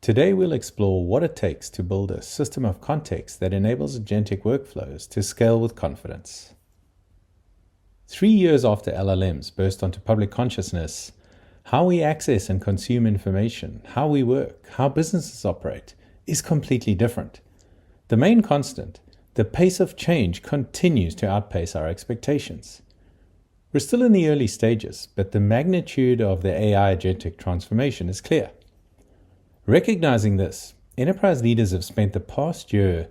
Today we'll explore what it takes to build a system of context that enables agentic workflows to scale with confidence. 3 years after LLMs burst onto public consciousness, how we access and consume information, how we work, how businesses operate, is completely different. The main constant, the pace of change, continues to outpace our expectations. We're still in the early stages, but the magnitude of the AI agentic transformation is clear. Recognizing this, enterprise leaders have spent the past year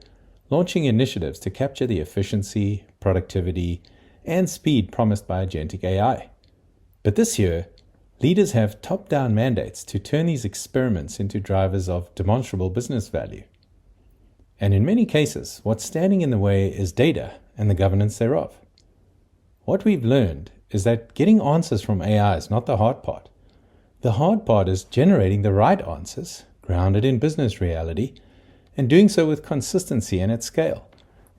launching initiatives to capture the efficiency, productivity, and speed promised by agentic AI. But this year, leaders have top-down mandates to turn these experiments into drivers of demonstrable business value. And in many cases, what's standing in the way is data and the governance thereof. What we've learned is that getting answers from AI is not the hard part. The hard part is generating the right answers, grounded in business reality, and doing so with consistency and at scale.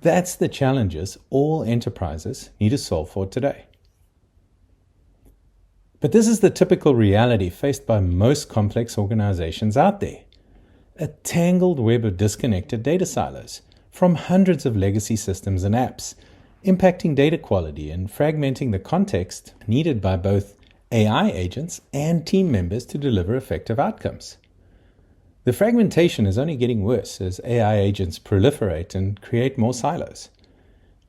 That's the challenges all enterprises need to solve for today. But this is the typical reality faced by most complex organizations out there. A tangled web of disconnected data silos from hundreds of legacy systems and apps, impacting data quality and fragmenting the context needed by both AI agents and team members to deliver effective outcomes. The fragmentation is only getting worse as AI agents proliferate and create more silos.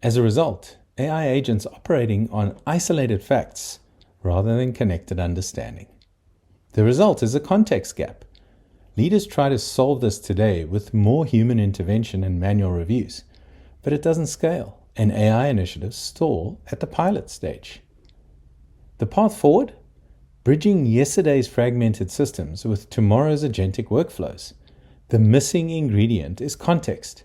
As a result, AI agents operating on isolated facts rather than connected understanding. The result is a context gap. Leaders try to solve this today with more human intervention and manual reviews, but it doesn't scale, and AI initiatives stall at the pilot stage. The path forward? Bridging yesterday's fragmented systems with tomorrow's agentic workflows. The missing ingredient is context.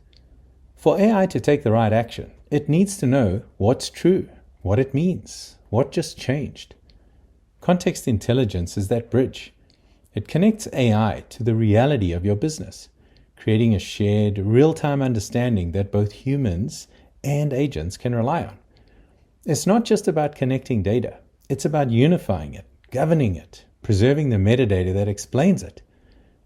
For AI to take the right action, it needs to know what's true, what it means, what just changed. Context intelligence is that bridge. It connects AI to the reality of your business, creating a shared, real-time understanding that both humans and agents can rely on. It's not just about connecting data. It's about unifying it, governing it, preserving the metadata that explains it.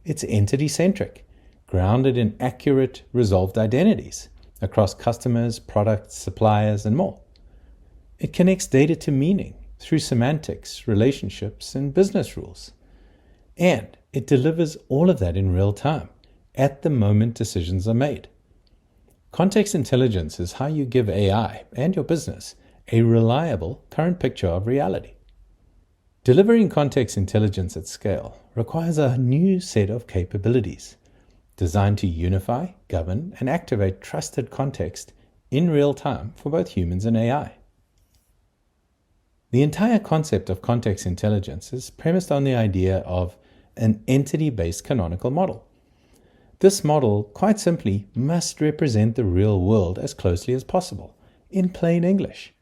It's entity-centric, grounded in accurate, resolved identities across customers, products, suppliers, and more. It connects data to meaning through semantics, relationships, and business rules. And it delivers all of that in real time, at the moment decisions are made. Context intelligence is how you give AI and your business a reliable current picture of reality. Delivering context intelligence at scale requires a new set of capabilities designed to unify, govern, and activate trusted context in real time for both humans and AI. The entire concept of context intelligence is premised on the idea of an entity-based canonical model. This model, quite simply, must represent the real world as closely as possible, in plain English.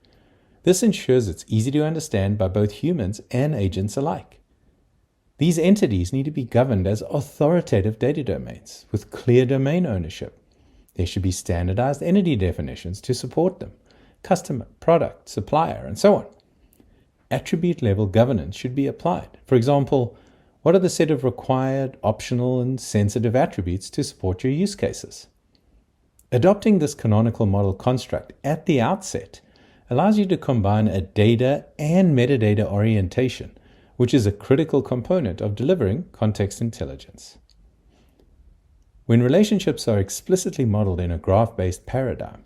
This ensures it's easy to understand by both humans and agents alike. These entities need to be governed as authoritative data domains with clear domain ownership. There should be standardized entity definitions to support them, customer, product, supplier, and so on. Attribute-level governance should be applied. For example, what are the set of required, optional, and sensitive attributes to support your use cases? Adopting this canonical model construct at the outset allows you to combine a data and metadata orientation, which is a critical component of delivering context intelligence. When relationships are explicitly modeled in a graph-based paradigm,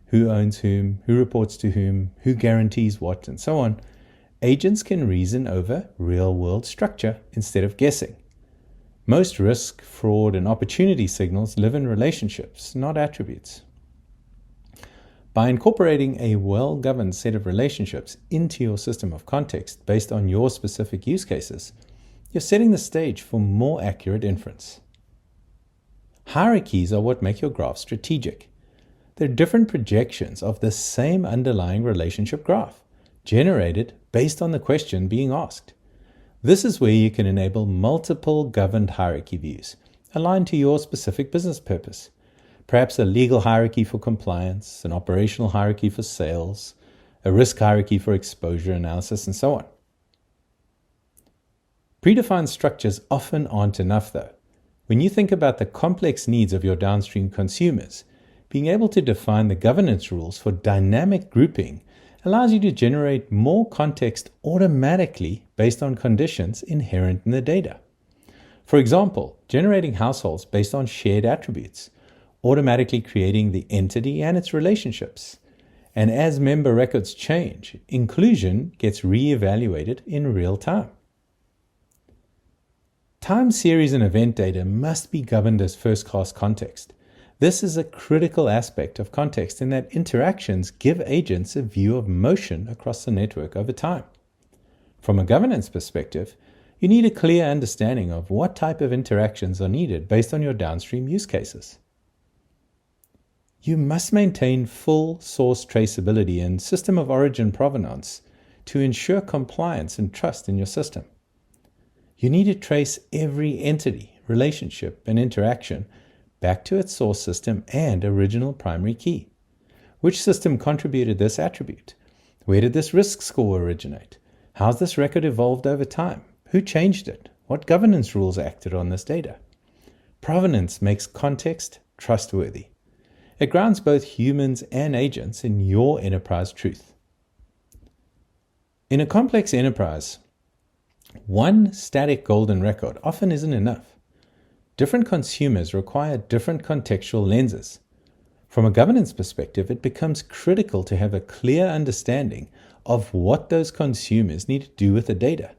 who owns whom, who reports to whom, who guarantees what, and so on, agents can reason over real-world structure instead of guessing. Most risk, fraud, and opportunity signals live in relationships, not attributes. By incorporating a well-governed set of relationships into your system of context based on your specific use cases, you're setting the stage for more accurate inference. Hierarchies are what make your graph strategic. They're different projections of the same underlying relationship graph, generated based on the question being asked. This is where you can enable multiple governed hierarchy views, aligned to your specific business purpose. Perhaps a legal hierarchy for compliance, an operational hierarchy for sales, a risk hierarchy for exposure analysis, and so on. Predefined structures often aren't enough though. When you think about the complex needs of your downstream consumers, being able to define the governance rules for dynamic grouping allows you to generate more context automatically based on conditions inherent in the data. For example, generating households based on shared attributes, automatically creating the entity and its relationships. And as member records change, inclusion gets re-evaluated in real time. Time series and event data must be governed as first-class context. This is a critical aspect of context in that interactions give agents a view of motion across the network over time. From a governance perspective, you need a clear understanding of what type of interactions are needed based on your downstream use cases. You must maintain full source traceability and system of origin provenance to ensure compliance and trust in your system. You need to trace every entity, relationship, and interaction back to its source system and original primary key. Which system contributed this attribute? Where did this risk score originate? How's this record evolved over time? Who changed it? What governance rules acted on this data? Provenance makes context trustworthy. It grounds both humans and agents in your enterprise truth. In a complex enterprise, one static golden record often isn't enough. Different consumers require different contextual lenses. From a governance perspective, it becomes critical to have a clear understanding of what those consumers need to do with the data,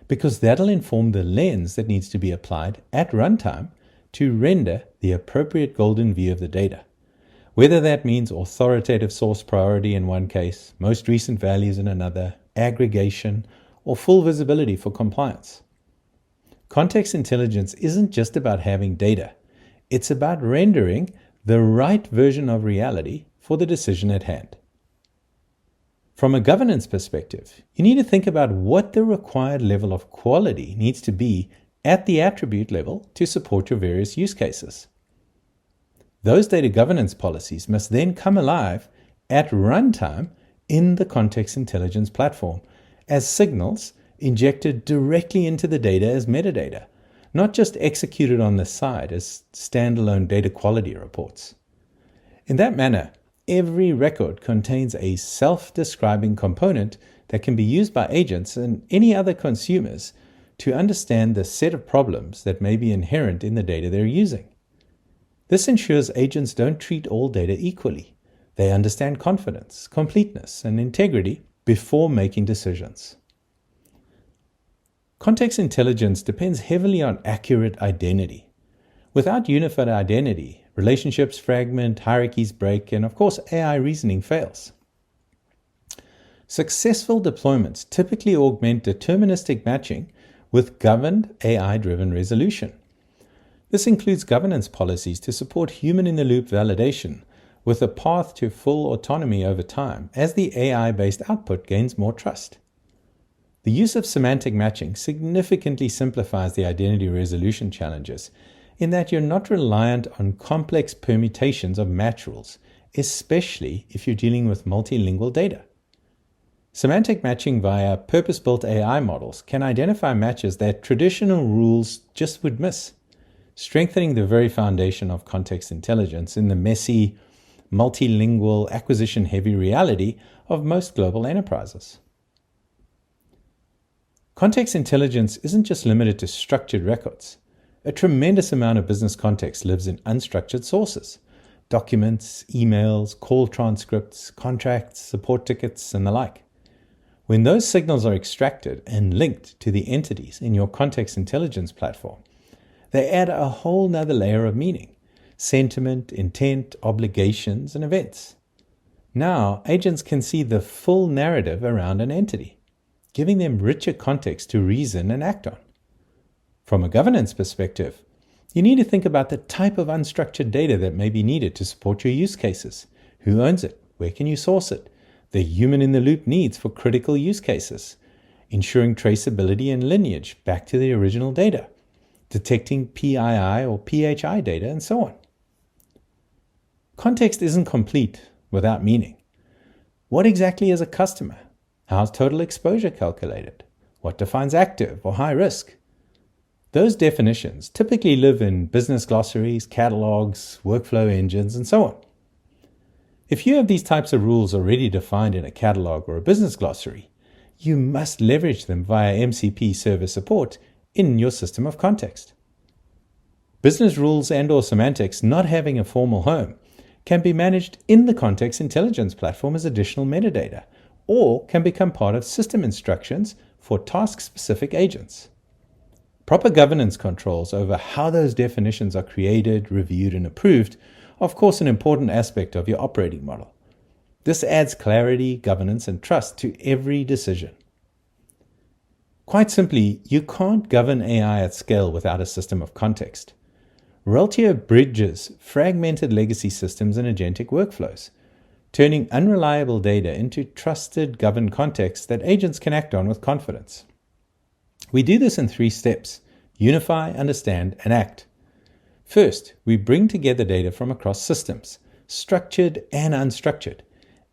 because that'll inform the lens that needs to be applied at runtime to render the appropriate golden view of the data. Whether that means authoritative source priority in one case, most recent values in another, aggregation, or full visibility for compliance. Context intelligence isn't just about having data. It's about rendering the right version of reality for the decision at hand. From a governance perspective, you need to think about what the required level of quality needs to be at the attribute level to support your various use cases. Those data governance policies must then come alive at runtime in the context intelligence platform as signals injected directly into the data as metadata, not just executed on the side as standalone data quality reports. In that manner, every record contains a self-describing component that can be used by agents and any other consumers to understand the set of problems that may be inherent in the data they're using. This ensures agents don't treat all data equally. They understand confidence, completeness, and integrity before making decisions. Context intelligence depends heavily on accurate identity. Without unified identity, relationships fragment, hierarchies break, and of course AI reasoning fails. Successful deployments typically augment deterministic matching with governed AI-driven resolution. This includes governance policies to support human-in-the-loop validation with a path to full autonomy over time as the AI-based output gains more trust. The use of semantic matching significantly simplifies the identity resolution challenges in that you're not reliant on complex permutations of match rules, especially if you're dealing with multilingual data. Semantic matching via purpose-built AI models can identify matches that traditional rules just would miss, strengthening the very foundation of context intelligence in the messy, multilingual, acquisition-heavy reality of most global enterprises. Context intelligence isn't just limited to structured records. A tremendous amount of business context lives in unstructured sources: documents, emails, call transcripts, contracts, support tickets, and the like. When those signals are extracted and linked to the entities in your context intelligence platform, they add a whole nother layer of meaning: sentiment, intent, obligations, and events. Now, agents can see the full narrative around an entity, giving them richer context to reason and act on. From a governance perspective, you need to think about the type of unstructured data that may be needed to support your use cases. Who owns it? Where can you source it? The human-in-the-loop needs for critical use cases, ensuring traceability and lineage back to the original data, detecting PII or PHI data, and so on. Context isn't complete without meaning. What exactly is a customer? How's total exposure calculated? What defines active or high risk? Those definitions typically live in business glossaries, catalogs, workflow engines, and so on. If you have these types of rules already defined in a catalog or a business glossary, you must leverage them via MCP server support in your system of context. Business rules and/or semantics not having a formal home can be managed in the context intelligence platform as additional metadata, or can become part of system instructions for task-specific agents. Proper governance controls over how those definitions are created, reviewed, and approved are of course an important aspect of your operating model. This adds clarity, governance, and trust to every decision. Quite simply, you can't govern AI at scale without a system of context. Reltio bridges fragmented legacy systems and agentic workflows, turning unreliable data into trusted, governed context that agents can act on with confidence. We do this in 3 steps: unify, understand, and act. First, we bring together data from across systems, structured and unstructured,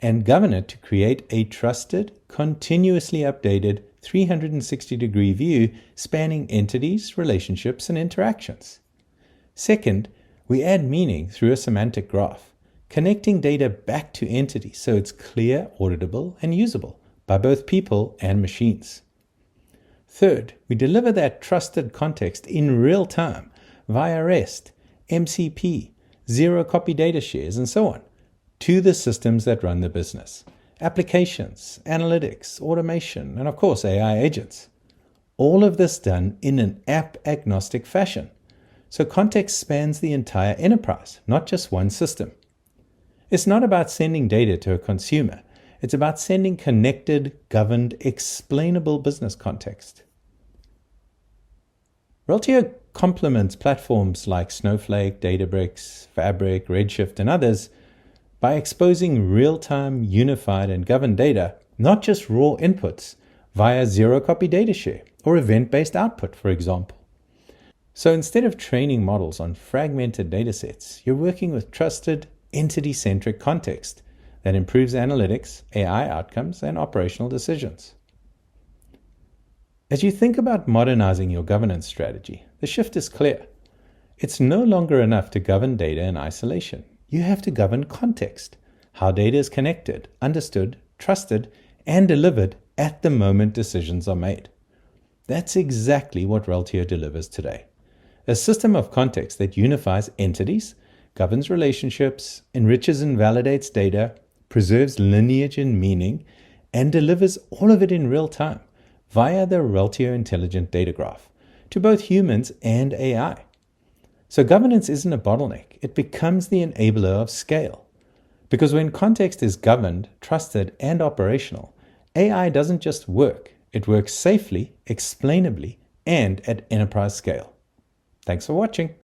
and govern it to create a trusted, continuously updated 360-degree view spanning entities, relationships, and interactions. Second, we add meaning through a semantic graph, connecting data back to entities so it's clear, auditable, and usable by both people and machines. Third, we deliver that trusted context in real time via REST, MCP, zero-copy data shares, and so on, to the systems that run the business: applications, analytics, automation, and of course AI agents. All of this done in an app-agnostic fashion, so context spans the entire enterprise, not just one system. It's not about sending data to a consumer. It's about sending connected, governed, explainable business context. Reltio complements platforms like Snowflake, Databricks, Fabric, Redshift, and others by exposing real-time, unified, and governed data, not just raw inputs, via zero-copy data share or event-based output, for example. So instead of training models on fragmented datasets, you're working with trusted, entity-centric context that improves analytics, AI outcomes, and operational decisions. As you think about modernizing your governance strategy, the shift is clear. It's no longer enough to govern data in isolation. You have to govern context, how data is connected, understood, trusted, and delivered at the moment decisions are made. That's exactly what Reltio delivers today. A system of context that unifies entities, governs relationships, enriches and validates data, preserves lineage and meaning, and delivers all of it in real time via the Reltio Intelligent Data Graph to both humans and AI. So governance isn't a bottleneck. It becomes the enabler of scale. Because when context is governed, trusted, and operational, AI doesn't just work. It works safely, explainably, and at enterprise scale. Thanks for watching.